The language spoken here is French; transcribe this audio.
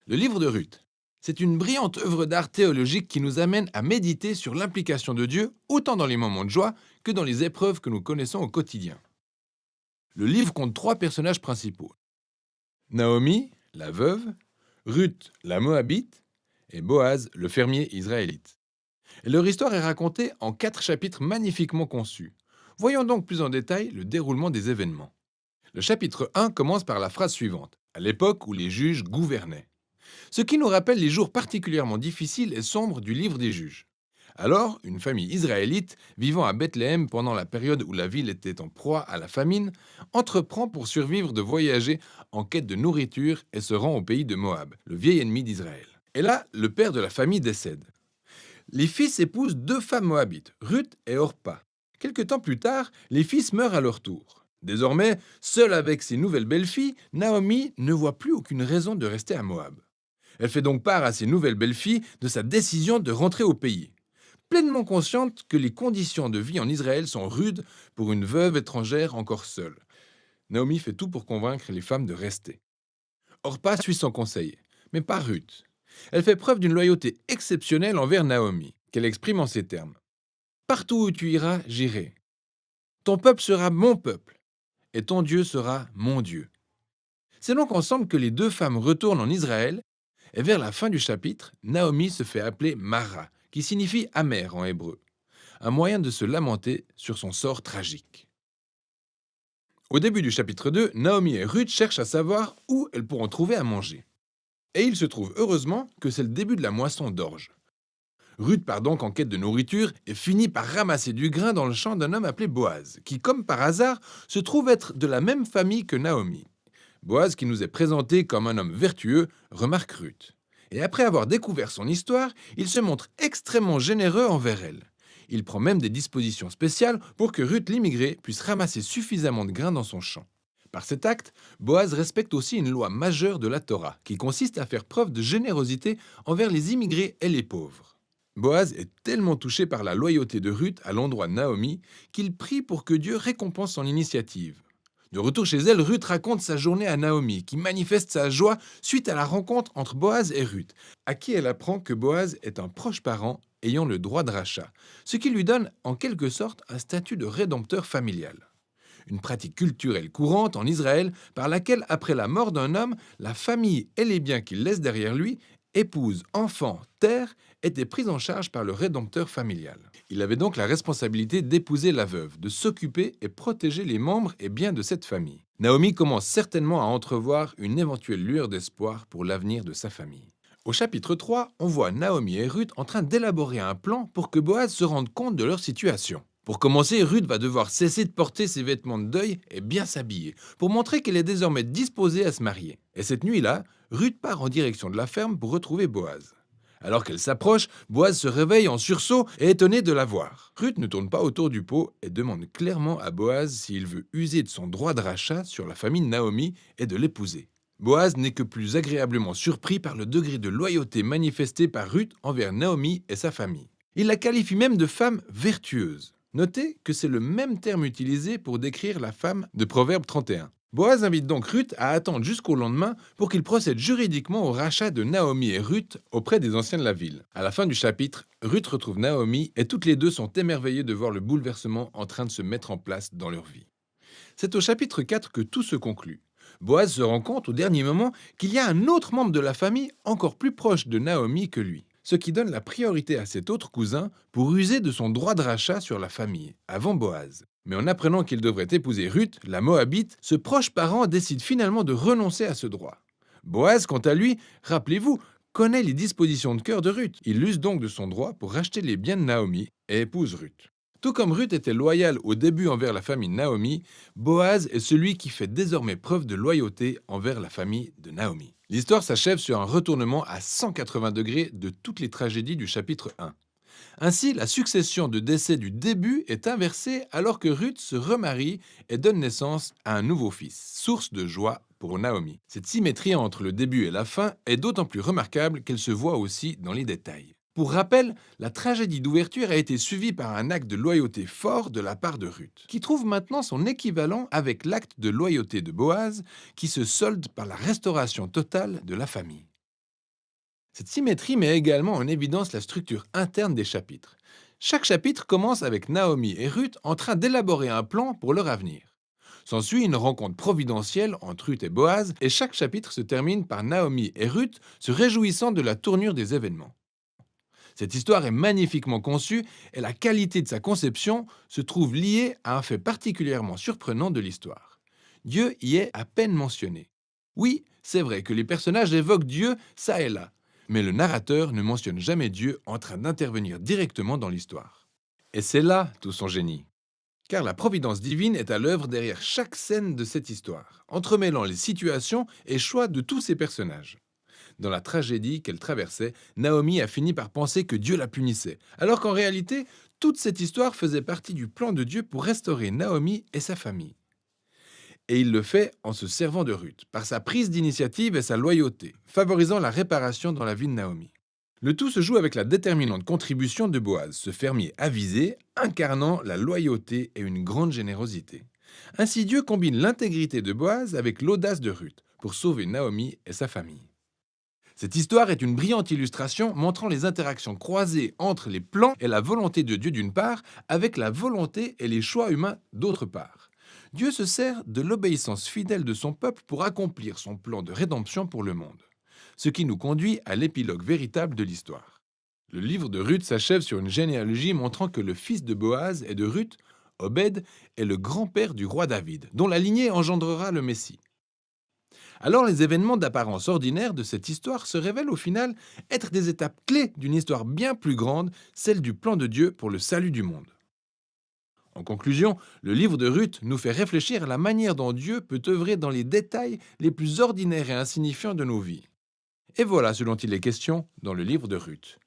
Le livre de Ruth. C'est une brillante œuvre d'art théologique qui nous amène à méditer sur l'implication de Dieu, autant dans les moments de joie que dans les épreuves que nous connaissons au quotidien. Le livre compte trois personnages principaux. Naomi, la veuve, Ruth, la Moabite, et Boaz, le fermier israélite. Et leur histoire est racontée en 4 chapitres magnifiquement conçus. Voyons donc plus en détail le déroulement des événements. Le chapitre 1 commence par la phrase suivante, à l'époque où les juges gouvernaient. Ce qui nous rappelle les jours particulièrement difficiles et sombres du livre des juges. Alors, une famille israélite, vivant à Bethléem pendant la période où la ville était en proie à la famine, entreprend pour survivre de voyager en quête de nourriture et se rend au pays de Moab, le vieil ennemi d'Israël. Et là, le père de la famille décède. Les fils épousent 2 femmes moabites, Ruth et Orpa. Quelque temps plus tard, les fils meurent à leur tour. Désormais, seule avec ses nouvelles belles-filles, Naomi ne voit plus aucune raison de rester à Moab. Elle fait donc part à ses nouvelles belles-filles de sa décision de rentrer au pays. Pleinement consciente que les conditions de vie en Israël sont rudes pour une veuve étrangère encore seule. Naomi fait tout pour convaincre les femmes de rester. Orpa suit son conseil, mais pas Ruth. Elle fait preuve d'une loyauté exceptionnelle envers Naomi, qu'elle exprime en ces termes. Partout où tu iras, j'irai. Ton peuple sera mon peuple, et ton Dieu sera mon Dieu. C'est donc ensemble que les 2 femmes retournent en Israël, et vers la fin du chapitre, Naomi se fait appeler Mara, qui signifie amère en hébreu, un moyen de se lamenter sur son sort tragique. Au début du chapitre 2, Naomi et Ruth cherchent à savoir où elles pourront trouver à manger. Et il se trouve heureusement que c'est le début de la moisson d'orge. Ruth part donc en quête de nourriture et finit par ramasser du grain dans le champ d'un homme appelé Boaz, qui, comme par hasard, se trouve être de la même famille que Naomi. Boaz, qui nous est présenté comme un homme vertueux, remarque Ruth. Et après avoir découvert son histoire, il se montre extrêmement généreux envers elle. Il prend même des dispositions spéciales pour que Ruth l'immigrée puisse ramasser suffisamment de grains dans son champ. Par cet acte, Boaz respecte aussi une loi majeure de la Torah, qui consiste à faire preuve de générosité envers les immigrés et les pauvres. Boaz est tellement touché par la loyauté de Ruth à l'endroit de Naomi qu'il prie pour que Dieu récompense son initiative. De retour chez elle, Ruth raconte sa journée à Naomi, qui manifeste sa joie suite à la rencontre entre Boaz et Ruth, à qui elle apprend que Boaz est un proche parent ayant le droit de rachat, ce qui lui donne en quelque sorte un statut de rédempteur familial. Une pratique culturelle courante en Israël par laquelle, après la mort d'un homme, la famille et les biens qu'il laisse derrière lui, épouse, enfants, terre, étaient pris en charge par le rédempteur familial. Il avait donc la responsabilité d'épouser la veuve, de s'occuper et protéger les membres et biens de cette famille. Naomi commence certainement à entrevoir une éventuelle lueur d'espoir pour l'avenir de sa famille. Au chapitre 3, on voit Naomi et Ruth en train d'élaborer un plan pour que Boaz se rende compte de leur situation. Pour commencer, Ruth va devoir cesser de porter ses vêtements de deuil et bien s'habiller, pour montrer qu'elle est désormais disposée à se marier. Et cette nuit-là, Ruth part en direction de la ferme pour retrouver Boaz. Alors qu'elle s'approche, Boaz se réveille en sursaut et étonné de la voir. Ruth ne tourne pas autour du pot et demande clairement à Boaz s'il veut user de son droit de rachat sur la famille de Naomi et de l'épouser. Boaz n'est que plus agréablement surpris par le degré de loyauté manifesté par Ruth envers Naomi et sa famille. Il la qualifie même de femme vertueuse. Notez que c'est le même terme utilisé pour décrire la femme de Proverbe 31. Boaz invite donc Ruth à attendre jusqu'au lendemain pour qu'il procède juridiquement au rachat de Naomi et Ruth auprès des anciens de la ville. À la fin du chapitre, Ruth retrouve Naomi et toutes les deux sont émerveillées de voir le bouleversement en train de se mettre en place dans leur vie. C'est au chapitre 4 que tout se conclut. Boaz se rend compte au dernier moment qu'il y a un autre membre de la famille encore plus proche de Naomi que lui, ce qui donne la priorité à cet autre cousin pour user de son droit de rachat sur la famille, avant Boaz. Mais en apprenant qu'il devrait épouser Ruth, la Moabite, ce proche parent décide finalement de renoncer à ce droit. Boaz, quant à lui, rappelez-vous, connaît les dispositions de cœur de Ruth. Il use donc de son droit pour racheter les biens de Naomi et épouse Ruth. Tout comme Ruth était loyale au début envers la famille de Naomi, Boaz est celui qui fait désormais preuve de loyauté envers la famille de Naomi. L'histoire s'achève sur un retournement à 180 degrés de toutes les tragédies du chapitre 1. Ainsi, la succession de décès du début est inversée alors que Ruth se remarie et donne naissance à un nouveau fils, source de joie pour Naomi. Cette symétrie entre le début et la fin est d'autant plus remarquable qu'elle se voit aussi dans les détails. Pour rappel, la tragédie d'ouverture a été suivie par un acte de loyauté fort de la part de Ruth, qui trouve maintenant son équivalent avec l'acte de loyauté de Boaz, qui se solde par la restauration totale de la famille. Cette symétrie met également en évidence la structure interne des chapitres. Chaque chapitre commence avec Naomi et Ruth en train d'élaborer un plan pour leur avenir. S'ensuit une rencontre providentielle entre Ruth et Boaz, et chaque chapitre se termine par Naomi et Ruth se réjouissant de la tournure des événements. Cette histoire est magnifiquement conçue et la qualité de sa conception se trouve liée à un fait particulièrement surprenant de l'histoire. Dieu y est à peine mentionné. Oui, c'est vrai que les personnages évoquent Dieu ça et là, mais le narrateur ne mentionne jamais Dieu en train d'intervenir directement dans l'histoire. Et c'est là tout son génie. Car la providence divine est à l'œuvre derrière chaque scène de cette histoire, entremêlant les situations et choix de tous ses personnages. Dans la tragédie qu'elle traversait, Naomi a fini par penser que Dieu la punissait, alors qu'en réalité, toute cette histoire faisait partie du plan de Dieu pour restaurer Naomi et sa famille. Et il le fait en se servant de Ruth, par sa prise d'initiative et sa loyauté, favorisant la réparation dans la vie de Naomi. Le tout se joue avec la déterminante contribution de Boaz, ce fermier avisé, incarnant la loyauté et une grande générosité. Ainsi Dieu combine l'intégrité de Boaz avec l'audace de Ruth pour sauver Naomi et sa famille. Cette histoire est une brillante illustration montrant les interactions croisées entre les plans et la volonté de Dieu d'une part, avec la volonté et les choix humains d'autre part. Dieu se sert de l'obéissance fidèle de son peuple pour accomplir son plan de rédemption pour le monde. Ce qui nous conduit à l'épilogue véritable de l'histoire. Le livre de Ruth s'achève sur une généalogie montrant que le fils de Boaz et de Ruth, Obed, est le grand-père du roi David, dont la lignée engendrera le Messie. Alors les événements d'apparence ordinaire de cette histoire se révèlent au final être des étapes clés d'une histoire bien plus grande, celle du plan de Dieu pour le salut du monde. En conclusion, le livre de Ruth nous fait réfléchir à la manière dont Dieu peut œuvrer dans les détails les plus ordinaires et insignifiants de nos vies. Et voilà ce dont il est question dans le livre de Ruth.